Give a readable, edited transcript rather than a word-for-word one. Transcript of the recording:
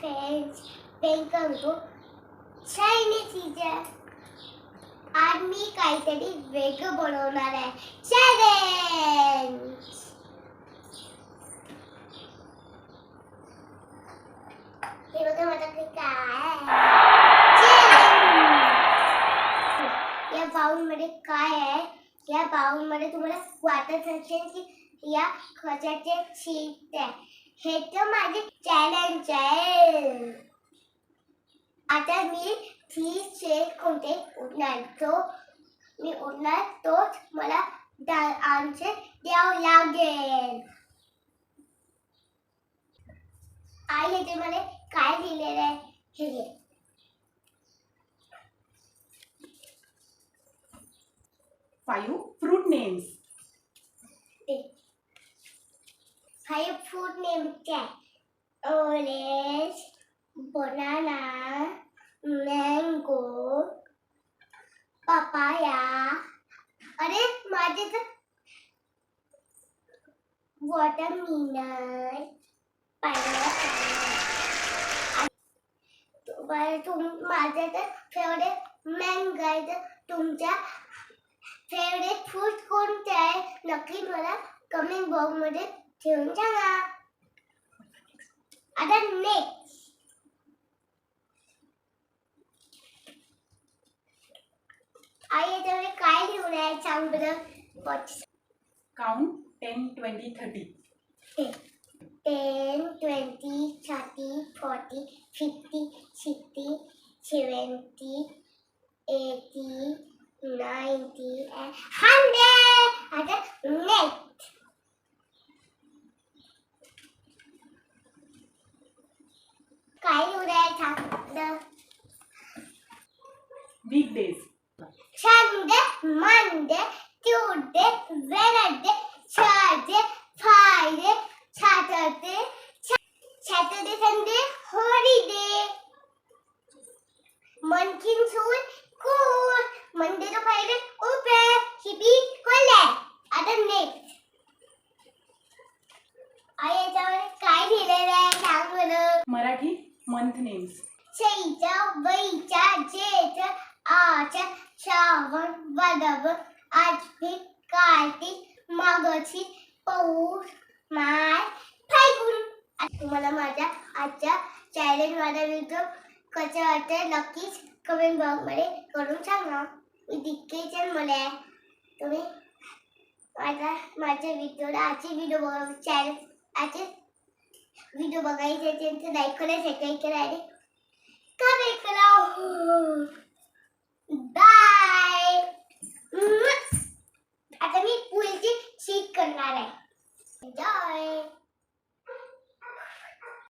friends, welcome to Chinese teacher. आज मी काहीतरी वेगळं बनवणार आहे. चॅलेंज. हे बघा माझ्याकडे काय चॅलेंज. या बाउल मध्ये काय आहे? या बाउल मध्ये तुम्हाला वाटत असेल की या खजाचे शीट आहे. हे तर माझे चॅलेंज आहे. आता मी 30 सेकंद कोणते उडणार तो मी उडणार तोच मला आन्सर द्यावं लागेल. आई हे मला काय लिहिलेलं आहे हे घे. 5 fruit names. 5 fruit names आहे. Orange, banana, mango, papaya. अरे माझे तर watermelon, pineapple. माझे तर फेवरेट मँगो आहे. तर तुमच्या फेवरेट फ्रूट कोणते आहे नक्की मला कमेंट बॉक्स मध्ये ठेवून सांगा. आता नेक्स्ट आई याच्यामध्ये काय लिहून आहे सांग बरं. Count 10, 20, 30. 10, 20, 30, 40, 50, 60, 70, 80, 90 and 100. आता नेक्स्ट काय लिहून आहे सांग. Weekdays. Sunday, Monday, Tuesday, Wednesday, Thursday, Friday, Saturday, Sunday, holiday. Monday to school, Monday to Friday open, hippie college. आता next. आई याच्यावर काय लिहिलेलं आहे सांग बरं. Marathi month names. चैत्र, वैशाख, जेठ, आषाढ, श्रावण, भाद्रपद, आश्विन, कार्तिक, मार्गशीर्ष, पौष, माघ, फाल्गुन. तुम्हाला माझ्या आजच्या चॅलेंज माझा व्हिडिओ कसा वाटतं नक्कीच कमेंट बॉक्स मध्ये करून सांगा. मी दिक्केच मला तुम्ही माझ्या व्हिडिओला आजचे व्हिडिओ चॅलेंज आजचे व्हिडिओ बघायचे असेल तर लाईक करा, सबस्क्राईब करा आणि कमेंट करा. बाय. आता मी पुढची शीट करणार आहे. एन्जॉय.